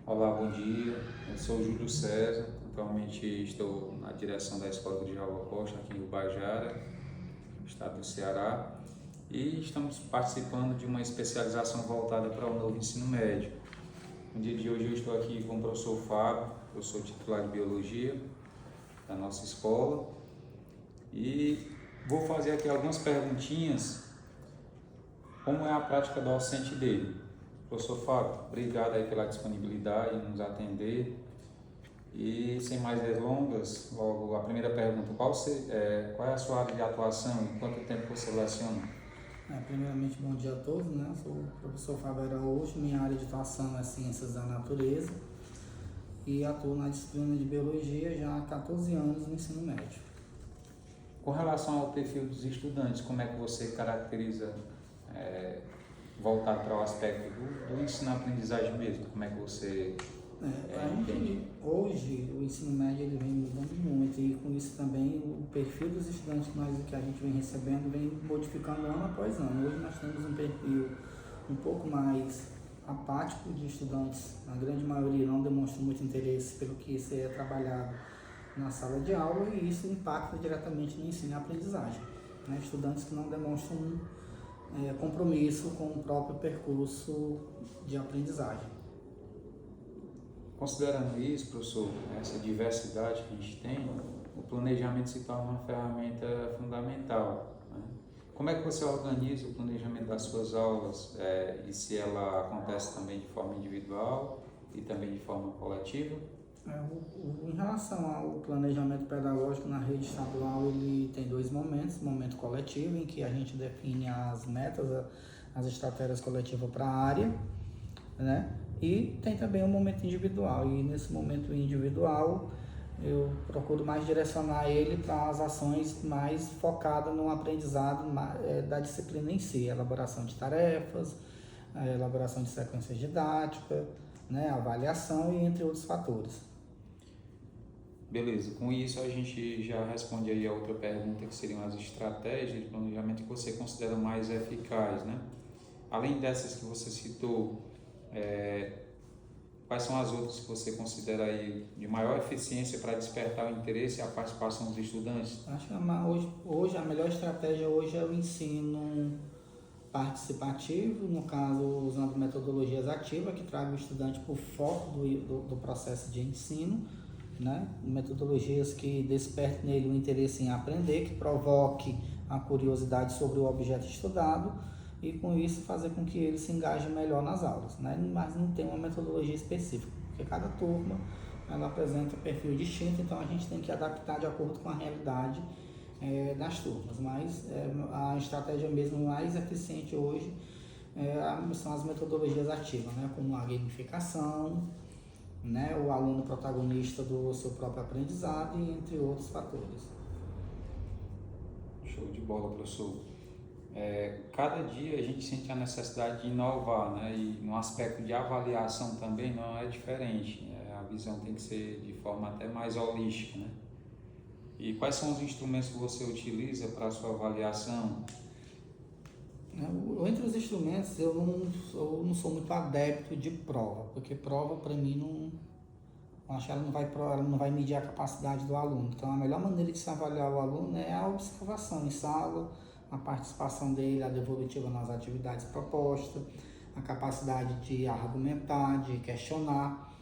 Olá, bom dia. Eu sou o Júlio César. Atualmente estou na direção da Escola Grijalva Costa, aqui em Ubajara, estado do Ceará, e estamos participando de uma especialização voltada para o novo ensino médio. No dia de hoje eu estou aqui com o professor Fábio, professor titular de Biologia da nossa escola, e vou fazer aqui algumas perguntinhas, como é a prática docente dele. Professor Fábio, obrigado aí pela disponibilidade em nos atender. E sem mais delongas, logo a primeira pergunta, qual é a sua área de atuação e quanto tempo você leciona? Primeiramente, bom dia a todos, né? Eu sou o professor Fábio Araújo, minha área de atuação é Ciências da Natureza e atuo na disciplina de Biologia já há 14 anos no ensino médio. Com relação ao perfil dos estudantes, como é que você caracteriza, é, voltado para o aspecto do ensino-aprendizagem mesmo? Como é que você entende? Hoje, o ensino médio ele vem mudando muito e com isso também o perfil dos estudantes que a gente vem recebendo vem modificando ano após ano. Hoje nós temos um perfil um pouco mais apático de estudantes, a grande maioria não demonstra muito interesse pelo que se é trabalhado na sala de aula e isso impacta diretamente no ensino e aprendizagem. Né? Estudantes que não demonstram compromisso com o próprio percurso de aprendizagem. Considerando isso, professor, essa diversidade que a gente tem, o planejamento se torna uma ferramenta fundamental, né? Como é que você organiza o planejamento das suas aulas, e se ela acontece também de forma individual e também de forma coletiva? Em relação ao planejamento pedagógico na rede estadual, ele tem dois momentos: o momento coletivo, em que a gente define as metas, as estratégias coletivas para a área, né? E tem também o momento individual, e nesse momento individual eu procuro mais direcionar ele para as ações mais focadas no aprendizado da disciplina em si, elaboração de tarefas, a elaboração de sequências didáticas, né, avaliação e entre outros fatores. Beleza, com isso a gente já responde aí a outra pergunta, que seriam as estratégias de planejamento que você considera mais eficazes, né? Além dessas que você citou, quais são as outras que você considera aí de maior eficiência para despertar o interesse e a participação dos estudantes? Acho que hoje a melhor estratégia hoje é o ensino participativo, no caso usando metodologias ativas que tragam o estudante para o foco do processo de ensino, né? Metodologias que despertem nele o interesse em aprender, que provoque a curiosidade sobre o objeto estudado e com isso fazer com que ele se engaje melhor nas aulas, né? Mas não tem uma metodologia específica, porque cada turma ela apresenta um perfil distinto, então a gente tem que adaptar de acordo com a realidade das turmas, mas a estratégia mesmo mais eficiente hoje são as metodologias ativas, né? Como a gamificação, né? O aluno protagonista do seu próprio aprendizado e entre outros fatores. Show de bola, professor. Cada dia a gente sente a necessidade de inovar, né? E no aspecto de avaliação também não é diferente. A visão tem que ser de forma até mais holística, né? E quais são os instrumentos que você utiliza para a sua avaliação? Entre os instrumentos, eu não sou muito adepto de prova, porque prova para mim eu acho que ela não vai medir a capacidade do aluno. Então a melhor maneira de se avaliar o aluno é a observação em sala, a participação dele, a devolutiva nas atividades propostas, a capacidade de argumentar, de questionar,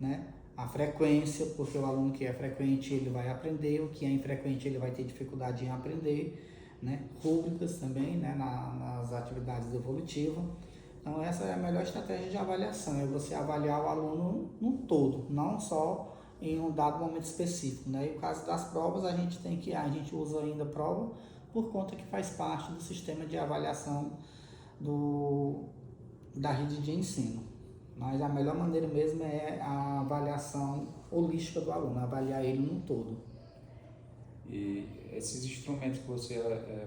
né? A frequência, porque o aluno que é frequente ele vai aprender, o que é infrequente ele vai ter dificuldade em aprender, né? Rúbricas também, né? Nas atividades evolutivas. Então essa é a melhor estratégia de avaliação, é você avaliar o aluno num todo, não só em um dado momento específico, né? E no caso das provas a gente usa ainda prova por conta que faz parte do sistema de avaliação da rede de ensino. Mas a melhor maneira mesmo é a avaliação holística do aluno, avaliar ele num todo. E esses instrumentos que você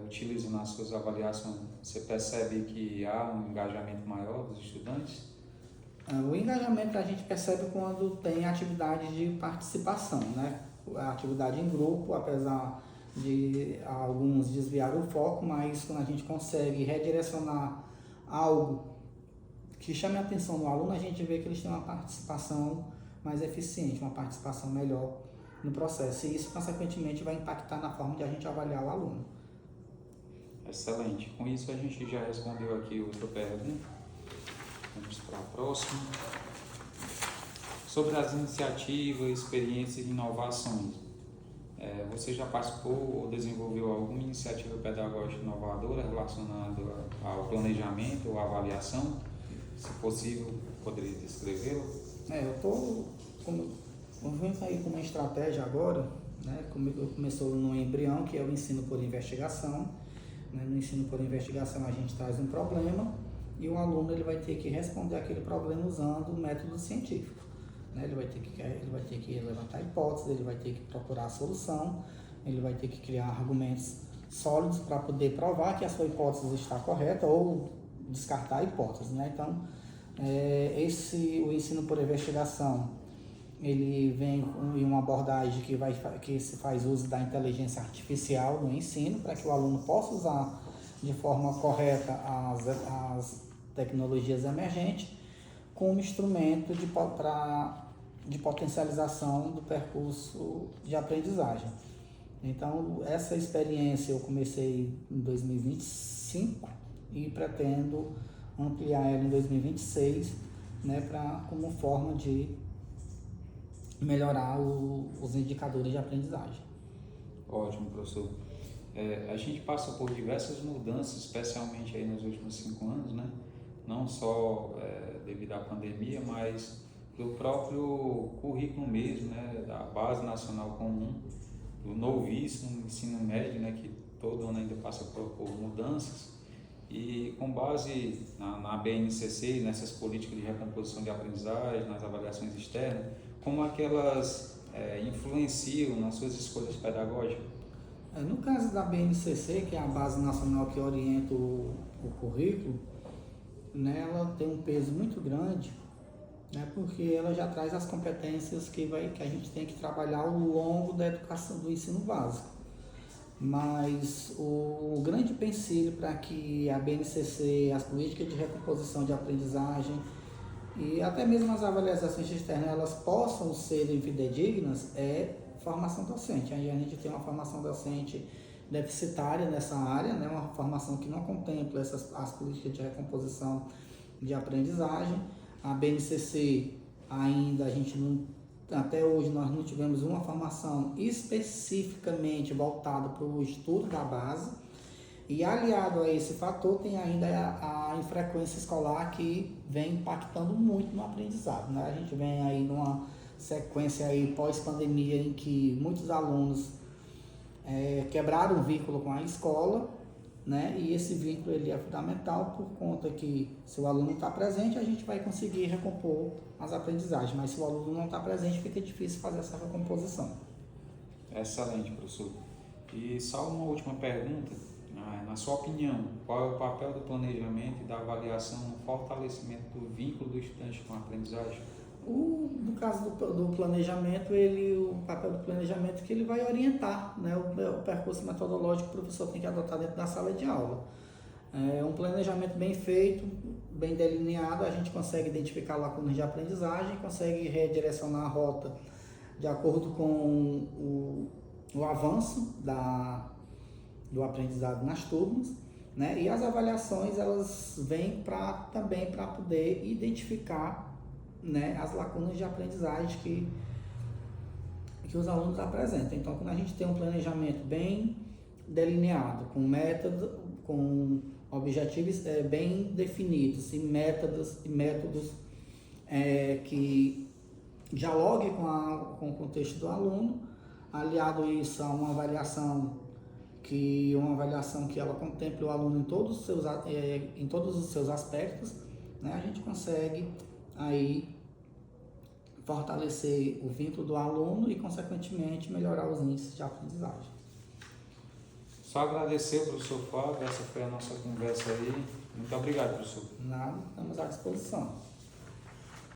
utiliza nas suas avaliações, você percebe que há um engajamento maior dos estudantes? O engajamento a gente percebe quando tem atividade de participação, né? A atividade em grupo, apesar de alguns desviar o foco, mas quando a gente consegue redirecionar algo que chame a atenção do aluno, a gente vê que eles têm uma participação mais eficiente, uma participação melhor no processo. E isso, consequentemente, vai impactar na forma de a gente avaliar o aluno. Excelente. Com isso, a gente já respondeu aqui outra pergunta. Vamos para a próxima. Sobre as iniciativas, experiências e inovações. Você já participou ou desenvolveu alguma iniciativa pedagógica inovadora relacionada ao planejamento ou avaliação? Se possível, poderia descrevê-la? Eu estou vendo aí com uma estratégia agora, né? Começou no embrião, que é o ensino por investigação. Né? No ensino por investigação, a gente traz um problema e o aluno ele vai ter que responder aquele problema usando o método científico. Né? Ele vai ter que levantar hipóteses, ele vai ter que procurar a solução, ele vai ter que criar argumentos sólidos para poder provar que a sua hipótese está correta ou descartar a hipótese. Né? Então, o ensino por investigação, ele vem em uma abordagem que se faz uso da inteligência artificial no ensino, para que o aluno possa usar de forma correta as tecnologias emergentes como instrumento de potencialização do percurso de aprendizagem. Então, essa experiência eu comecei em 2025 e pretendo ampliar ela em 2026, né, como forma de melhorar os indicadores de aprendizagem. Ótimo, professor. A gente passa por diversas mudanças, especialmente aí nos últimos 5 anos, né? Não só devido à pandemia, mas do próprio currículo mesmo, né? Da Base Nacional Comum, do novíssimo ensino médio, né? Que todo ano ainda passa por mudanças. E com base na BNCC, nessas políticas de recomposição de aprendizagem, nas avaliações externas, como é que elas influenciam nas suas escolhas pedagógicas? No caso da BNCC, que é a Base Nacional que orienta o currículo, né, ela tem um peso muito grande, né, porque ela já traz as competências que a gente tem que trabalhar ao longo da educação do ensino básico. Mas o grande empecilho para que a BNCC, as políticas de recomposição de aprendizagem e até mesmo as avaliações externas, elas possam ser fidedignas, é formação docente. Aí a gente tem uma formação docente deficitária nessa área, né? Uma formação que não contempla as políticas de recomposição de aprendizagem. A BNCC ainda, até hoje nós não tivemos uma formação especificamente voltada para o estudo da base. E aliado a esse fator, tem ainda a infrequência escolar que vem impactando muito no aprendizado. Né? A gente vem aí numa sequência aí pós-pandemia em que muitos alunos quebraram o vínculo com a escola, né? E esse vínculo ele é fundamental por conta que se o aluno está presente, a gente vai conseguir recompor as aprendizagens, mas se o aluno não está presente, fica difícil fazer essa recomposição. Excelente, professor. E só uma última pergunta. Na sua opinião, qual é o papel do planejamento e da avaliação no fortalecimento do vínculo do estudante com a aprendizagem? No caso do planejamento, o papel do planejamento é que ele vai orientar, né, o percurso metodológico que o professor tem que adotar dentro da sala de aula. Um planejamento bem feito, bem delineado, a gente consegue identificar lacunas de aprendizagem, consegue redirecionar a rota de acordo com o avanço do aprendizado nas turmas, né? E as avaliações elas vêm também para poder identificar, né, as lacunas de aprendizagem que os alunos apresentam. Então, quando a gente tem um planejamento bem delineado, com método, com objetivos bem definidos e métodos que dialoguem com o contexto do aluno, aliado isso a uma avaliação que ela contemple o aluno em todos os seus aspectos, né, a gente consegue aí fortalecer o vínculo do aluno e, consequentemente, melhorar os índices de aprendizagem. Só agradecer, professor Fábio, essa foi a nossa conversa aí. Muito obrigado, professor. Nada, estamos à disposição.